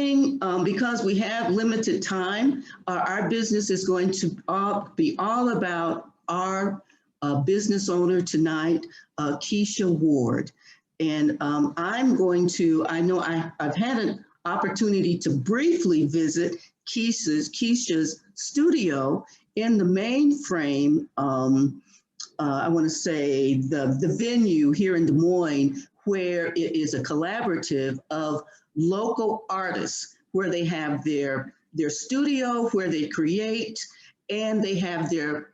beginning, because we have limited time, our business is going to be all about our business owner tonight, Keesha Ward. And I'm going to, I know I've had an opportunity to briefly visit Keisha's studio in the mainframe. I want to say the venue here in Des Moines, where it is a collaborative of local artists, where they have their studio, where they create, and they have their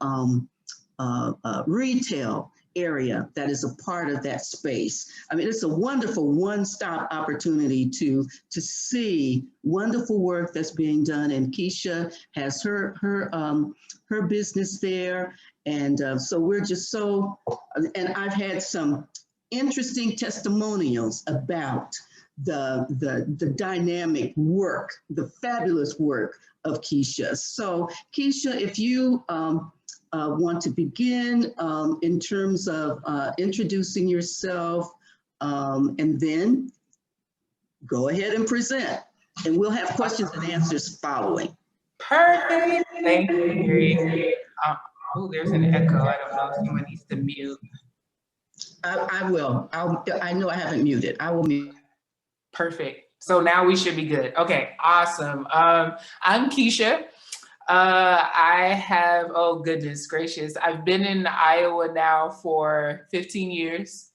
retail area that is a part of that space. I mean, it's a wonderful one-stop opportunity to see wonderful work that's being done. And Keesha has her business there. And so we're just so, and I've had some interesting testimonials about the dynamic work, the fabulous work of Keesha. So Keesha, if you want to begin in terms of introducing yourself, and then go ahead and present, and we'll have questions and answers following. Perfect. Thank you, Mary. Oh, there's an echo. I don't know if someone needs to mute. I will. I know I haven't muted. I will mute. Perfect. So now we should be good. Okay, awesome. I'm Keesha. I have, oh goodness gracious, I've been in Iowa now for 15 years.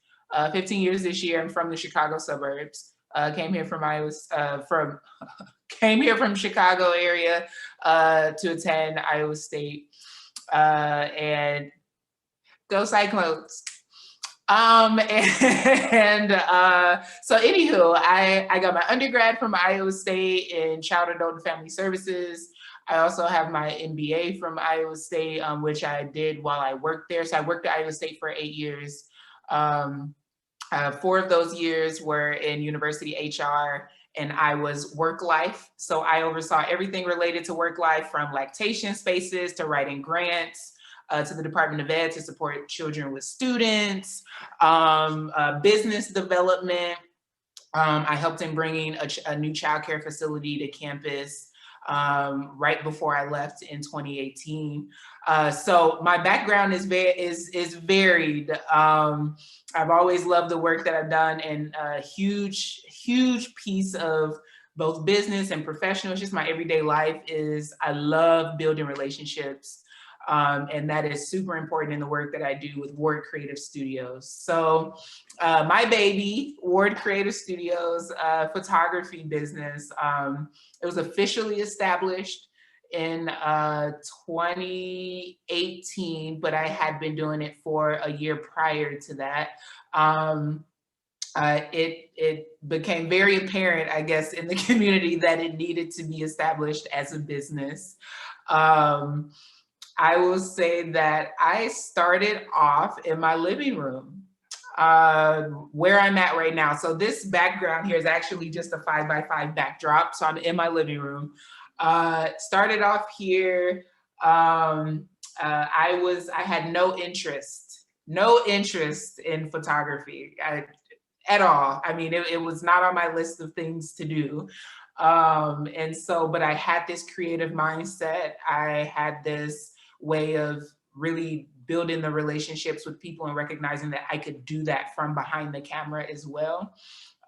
15 years this year. I'm from the Chicago suburbs. Came here from came here from Chicago area to attend Iowa State. And go Cyclones. So anywho, I got my undergrad from Iowa State in Child, Adult, and Family Services. I also have my MBA from Iowa State, which I did while I worked there. So I worked at Iowa State for 8 years. 4 of those years were in university HR, and I was work life. So I oversaw everything related to work life, from lactation spaces to writing grants, to the Department of Ed to support children with students, business development. I helped in bringing a new childcare facility to campus right before I left in 2018. So my background is varied. I've always loved the work that I've done, and a huge piece of both business and professional, it's just my everyday life, is I love building relationships. And that is super important in the work that I do with Ward Creative Studios. So my baby, Ward Creative Studios, photography business, it was officially established in 2018, but I had been doing it for a year prior to that. It became very apparent, I guess, in the community that it needed to be established as a business. I will say that I started off in my living room, where I'm at right now. So this background here is actually just a 5x5 backdrop. So I'm in my living room. Started off here. I had no interest in photography at all. I mean, it was not on my list of things to do. But I had this creative mindset. I had this way of really building the relationships with people and recognizing that I could do that from behind the camera as well.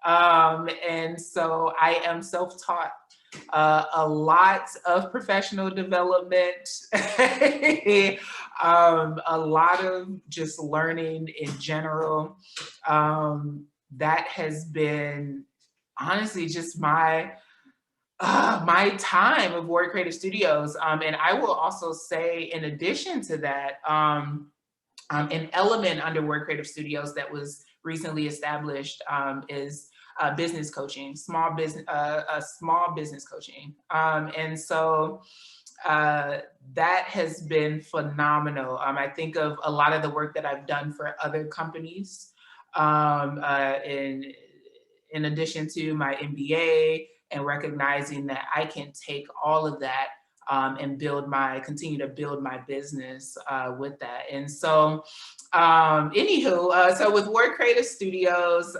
And so I am self-taught. A lot of professional development, a lot of just learning in general. That has been honestly just my time of Ward Creative Studios. And I will also say, in addition to that, an element under Word Creative Studios that was recently established is business coaching, small business coaching. And so that has been phenomenal. I think of a lot of the work that I've done for other companies, in addition to my MBA, and recognizing that I can take all of that and continue to build my business with that. And so, so with Ward Creative Studios,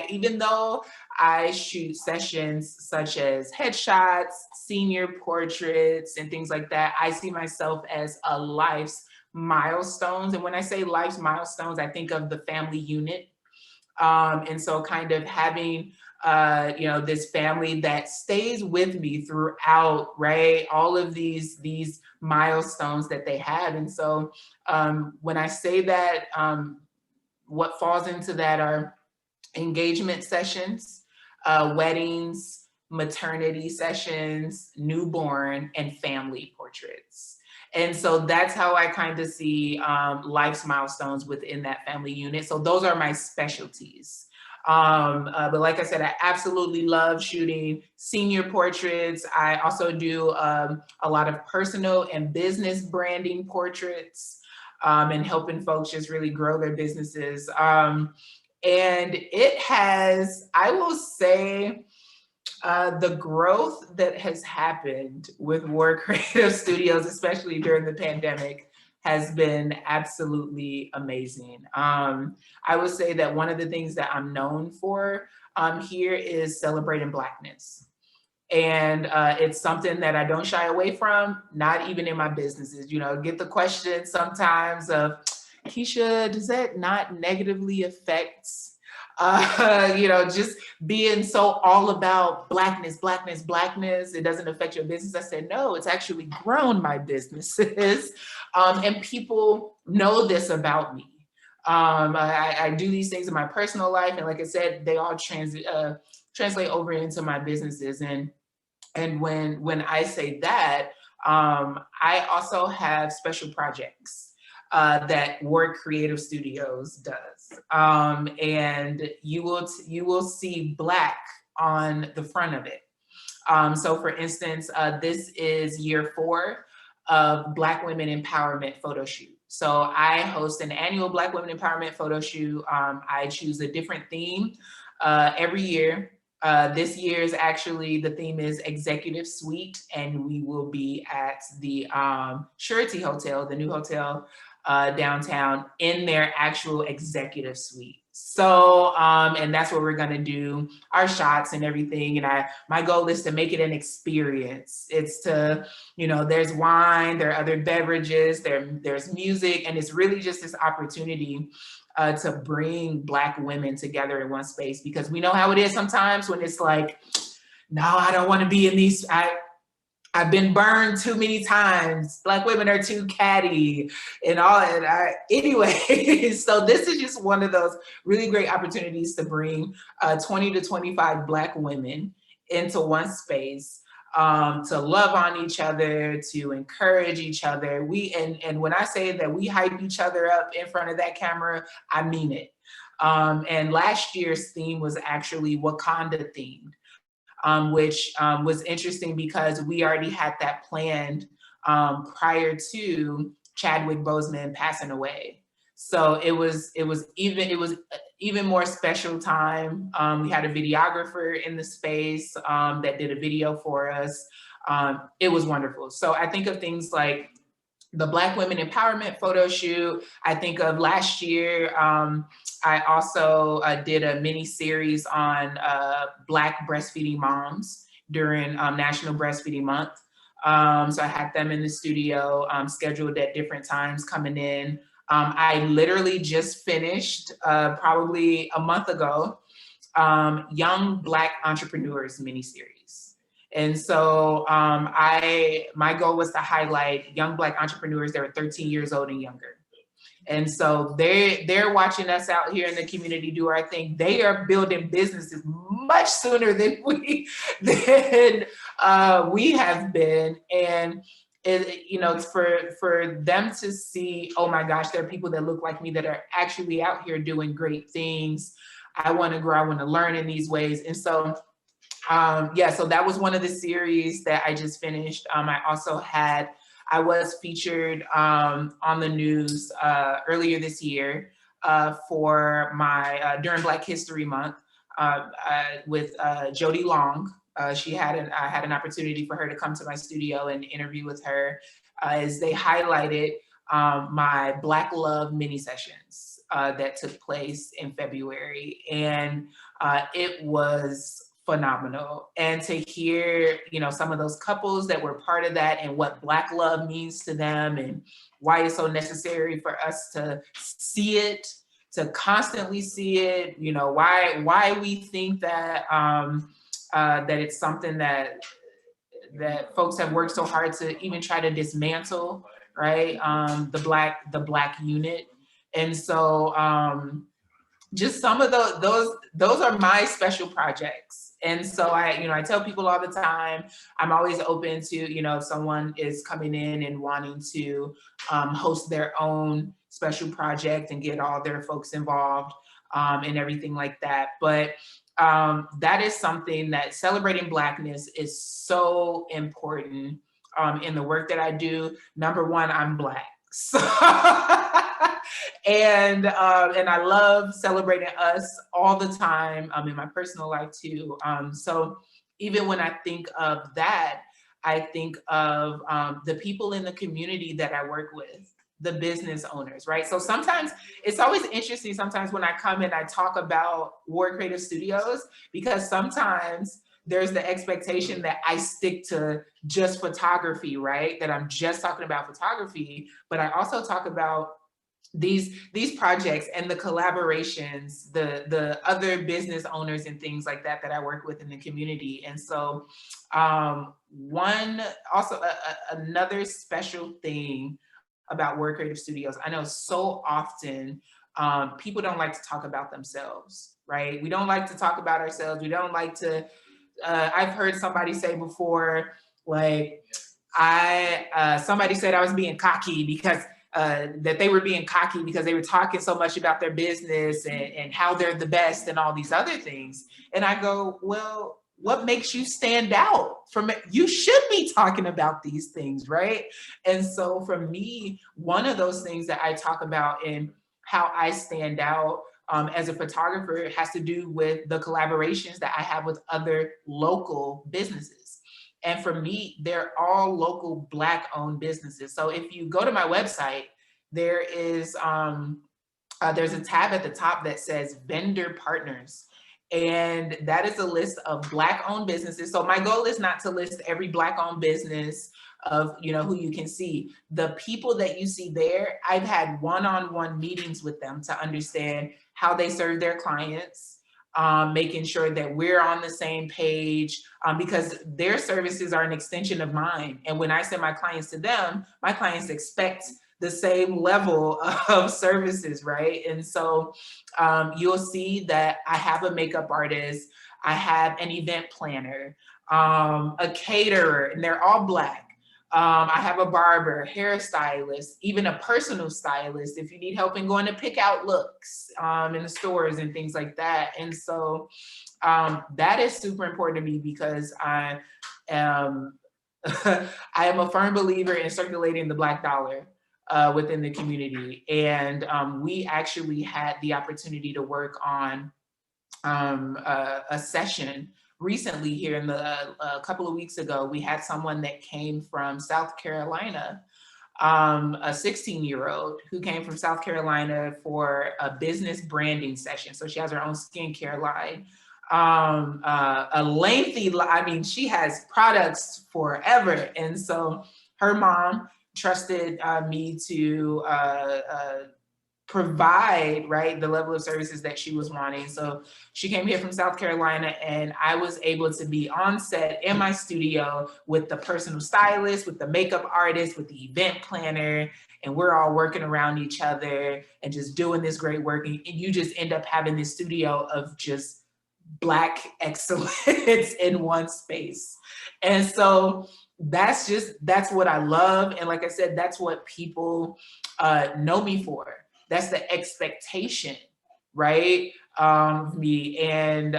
even though I shoot sessions such as headshots, senior portraits, and things like that, I see myself as a life's milestones. And when I say life's milestones, I think of the family unit. And so kind of having, this family that stays with me throughout, right? All of these milestones that they have. And so when I say that, what falls into that are engagement sessions, weddings, maternity sessions, newborn, and family portraits. And so that's how I kind of see life's milestones within that family unit. So those are my specialties. But like I said, I absolutely love shooting senior portraits. I also do a lot of personal and business branding portraits, and helping folks just really grow their businesses. And it has, I will say, the growth that has happened with Ward Creative Studios, especially during the pandemic, has been absolutely amazing. I would say that one of the things that I'm known for here is celebrating Blackness. And it's something that I don't shy away from, not even in my businesses. Get the question sometimes of, Keesha, does that not negatively affect just being so all about Blackness, Blackness, Blackness, it doesn't affect your business? I said, no, it's actually grown my businesses. And people know this about me. I do these things in my personal life. And like I said, they all translate over into my businesses. And when I say that, I also have special projects that Ward Creative Studios does. And you will see Black on the front of it. So for instance, this is year 4 of Black Women Empowerment Photo Shoot. So I host an annual Black Women Empowerment Photo Shoot. I choose a different theme every year. This year's actually, the theme is Executive Suite, and we will be at the Surety Hotel, the new hotel downtown, in their actual executive suite. So, and that's where we're gonna do our shots and everything. And my goal is to make it an experience. It's to, there's wine, there are other beverages, there's music, and it's really just this opportunity to bring Black women together in one space, because we know how it is sometimes when it's like, no, I don't want to be in these, I've been burned too many times. Black women are too catty and all that. Anyway, so this is just one of those really great opportunities to bring 20 to 25 Black women into one space, to love on each other, to encourage each other. And when I say that we hype each other up in front of that camera, I mean it. And last year's theme was actually Wakanda themed. Which was interesting because we already had that planned prior to Chadwick Boseman passing away. So it was even more special time. We had a videographer in the space that did a video for us. It was wonderful. So I think of things like the Black Women Empowerment Photo Shoot. I think of last year, I also did a mini series on Black breastfeeding moms during National Breastfeeding Month. So I had them in the studio, scheduled at different times coming in. I literally just finished, probably a month ago, Young Black Entrepreneurs mini series. And so my goal was to highlight young Black entrepreneurs that were 13 years old and younger. And so they're watching us out here in the community do our thing. They are building businesses much sooner than we have been. And it's for them to see, oh my gosh, there are people that look like me that are actually out here doing great things. I want to grow, I want to learn in these ways. And so so that was one of the series that I just finished. I was featured on the news earlier this year for my during Black History Month with Jody Long, I had an opportunity for her to come to my studio and interview with her as they highlighted my Black Love mini sessions that took place in February. And it was phenomenal. And to hear, some of those couples that were part of that and what Black love means to them and why it's so necessary for us to see it, to constantly see it, why we think that that it's something that folks have worked so hard to even try to dismantle, right? The black unit. And so just some of those are my special projects. And so I tell people all the time, I'm always open to, if someone is coming in and wanting to host their own special project and get all their folks involved and everything like that. But that is something that celebrating Blackness is so important in the work that I do. Number one, I'm Black. So and I love celebrating us all the time in my personal life too. So even when I think of that, I think of the people in the community that I work with, the business owners, right? So sometimes it's always interesting sometimes when I come and I talk about Ward Creative Studios, because sometimes there's the expectation that I stick to just photography, right? That I'm just talking about photography, but I also talk about these projects and the collaborations, the other business owners and things like that I work with in the community. And so another special thing about Word Creative Studios, I know so often people don't like to talk about themselves, right? We don't like to talk about ourselves. We don't like to, I've heard somebody say before, like, somebody said I was being cocky because that they were being cocky because they were talking so much about their business and how they're the best and all these other things. And I go, well, what makes you stand out from it? You should be talking about these things, right? And so for me, one of those things that I talk about in how I stand out as a photographer has to do with the collaborations that I have with other local businesses. And for me, they're all local Black owned businesses. So if you go to my website, there is there's a tab at the top that says vendor partners. And that is a list of Black owned businesses. So my goal is not to list every Black owned business of, who you can see. The people that you see there, I've had one-on-one meetings with them to understand how they serve their clients, making sure that we're on the same page, because their services are an extension of mine. And when I send my clients to them, my clients expect the same level of services, right? And so you'll see that I have a makeup artist, I have an event planner, a caterer, and they're all Black. I have a barber, hairstylist, even a personal stylist if you need help in going to pick out looks in the stores and things like that. And so that is super important to me because I am I am a firm believer in circulating the Black dollar within the community. And we actually had the opportunity to work on a session recently here in a couple of weeks ago. We had someone that came from South Carolina, a 16-year-old who came from South Carolina for a business branding session. So she has her own skincare line. A lengthy, she has products forever. And so her mom trusted me to provide, right, the level of services that she was wanting. So she came here from South Carolina, and I was able to be on set in my studio with the personal stylist, with the makeup artist, with the event planner, and we're all working around each other and just doing this great work. And you just end up having this studio of just Black excellence in one space. And so that's what I love. And like I said, that's what people know me for. That's the expectation, right? Me. And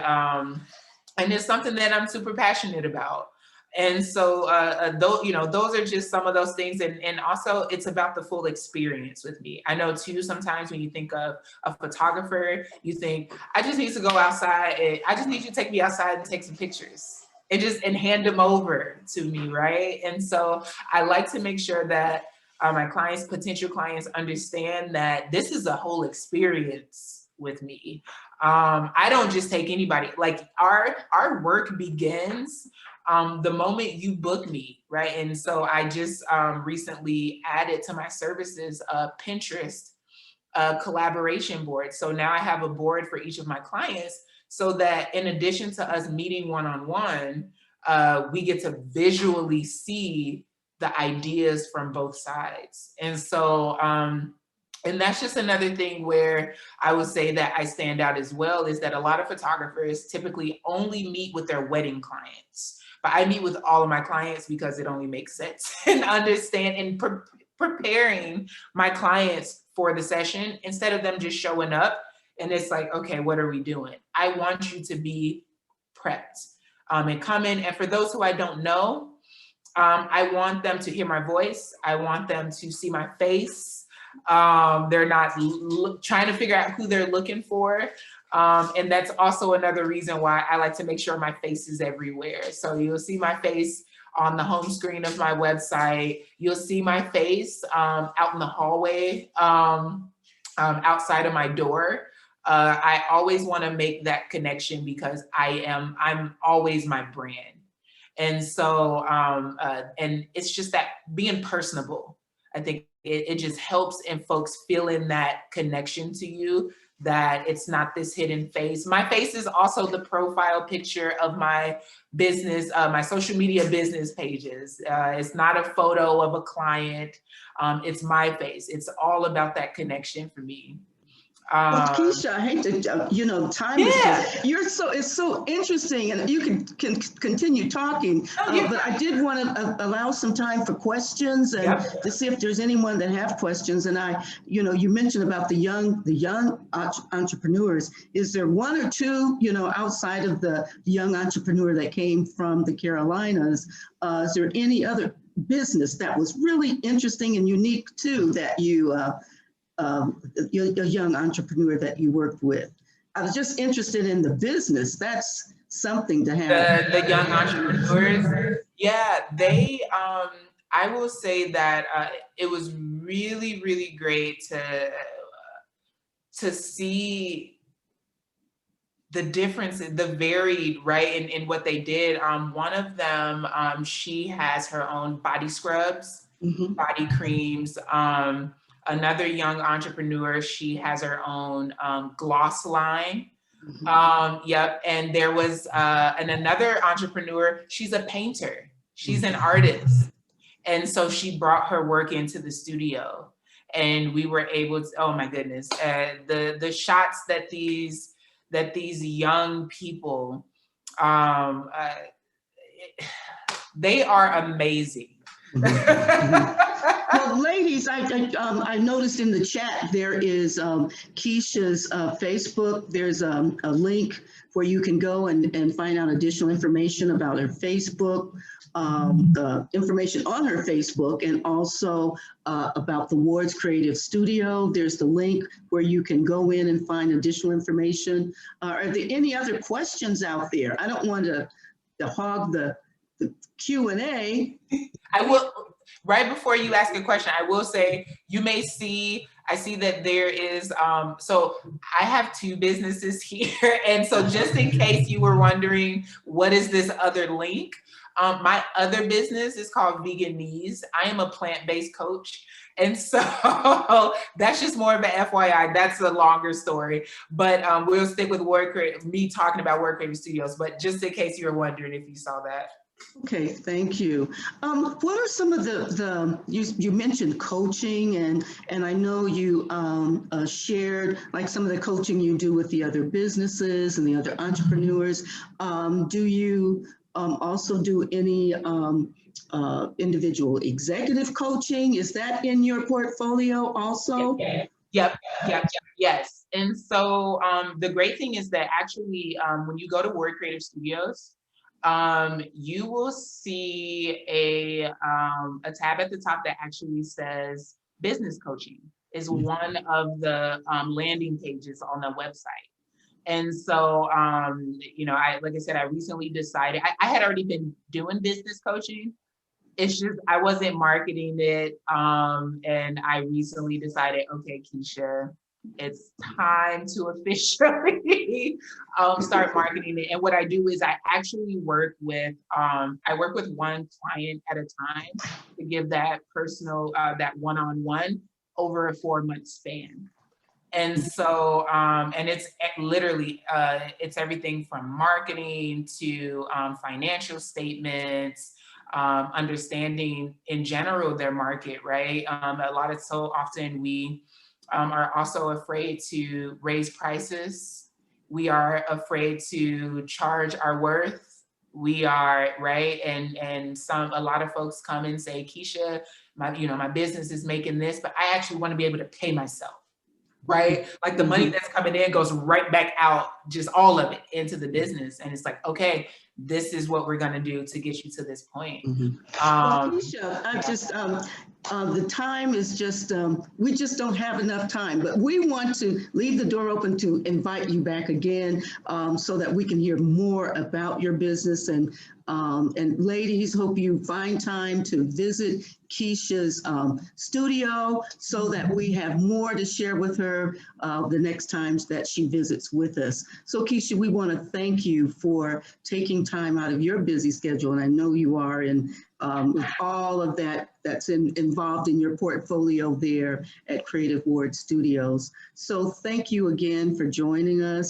it's something that I'm super passionate about. And so those are just some of those things. And also it's about the full experience with me. I know too, sometimes when you think of a photographer, you think, I just need to go outside and I just need you to take me outside and take some pictures. and hand them over to me, right? And so I like to make sure that my clients, potential clients, understand that this is a whole experience with me. I don't just take anybody. Like our work begins the moment you book me, right? And so I just recently added to my services Pinterest collaboration board. So now I have a board for each of my clients, so that in addition to us meeting one-on-one, we get to visually see the ideas from both sides. And so, and that's just another thing where I would say that I stand out as well, is that a lot of photographers typically only meet with their wedding clients. But I meet with all of my clients because it only makes sense, and understand and preparing my clients for the session instead of them just showing up and it's like, okay, what are we doing? I want you to be prepped and come in. And for those who I don't know, I want them to hear my voice. I want them to see my face. They're not trying to figure out who they're looking for. And that's also another reason why I like to make sure my face is everywhere. So you'll see my face on the home screen of my website. You'll see my face out in the hallway, outside of my door. I always want to make that connection because I'm always my brand. And so, and it's just that being personable, I think it just helps in folks feeling that connection to you, that it's not this hidden face. My face is also the profile picture of my business, my social media business pages. It's not a photo of a client. It's my face. It's all about that connection for me. Well, Keesha, I hate to, time is just, it's so interesting, and you can continue talking, but I did want to allow some time for questions and to see if there's anyone that have questions. And you mentioned about the young entrepreneurs. Is there one or two, outside of the young entrepreneur that came from the Carolinas, is there any other business that was really interesting and unique too that you, a young entrepreneur that you worked with? I was just interested in the business. That's something to have. The young entrepreneurs, they, I will say that it was really, really great to see the difference, the varied, right, in what they did. One of them, she has her own body scrubs, body creams. Another young entrepreneur, she has her own gloss line. And there was and another entrepreneur, she's a painter. She's an artist. And so she brought her work into the studio. And we were able to, oh my goodness, the shots that these young people, they are amazing. Well, ladies, I noticed in the chat there is Keesha's Facebook. There's a link where you can go and find out additional information about her Facebook, information on her Facebook, and also about the Ward's Creative Studio. There's the link where you can go in and find additional information. Are there any other questions out there? I don't want to hog the Q&A. I will. Right before you ask a question, I will say, I see that there is, so I have two businesses here. And so just in case you were wondering, what is this other link? My other business is called Vegan Knees. I am a plant-based coach. And so that's just more of an FYI. That's a longer story, but we'll stick with me talking about Ward Creative Studios, but just in case you were wondering if you saw that. Okay, thank you. What are some of you mentioned coaching, and I know you shared like some of the coaching you do with the other businesses and the other entrepreneurs. Do you also do any individual executive coaching? Is that in your portfolio also? Yep, yes. And so the great thing is that actually when you go to Ward Creative Studios, you will see a tab at the top that actually says business coaching is one of the landing pages on the website. And so, you know, like I said, I recently decided, I had already been doing business coaching. It's just, I wasn't marketing it. And I recently decided, okay, Keesha, it's time to officially start marketing it. And what I do is I actually work with, I work with one client at a time to give that personal, that one-on-one over a 4-month span. And so, and it's literally, it's everything from marketing to financial statements, understanding in general their market, right? A lot of, so often we are also afraid to raise prices. We are afraid to charge our worth. We are, right? And a lot of folks come and say, Keesha, my business is making this, but I actually want to be able to pay myself. Right? Like the money that's coming in goes right back out, just all of it into the business. And it's like, okay, this is what we're going to do to get you to this point. Well, Keesha, I just, the time is just, we just don't have enough time, but we want to leave the door open to invite you back again so that we can hear more about your business. And ladies, hope you find time to visit Keesha's studio so that we have more to share with her the next times that she visits with us. So Keesha, we want to thank you for taking time out of your busy schedule, and I know you are, and with all of that that's involved in your portfolio there at Creative Ward Studios. So thank you again for joining us.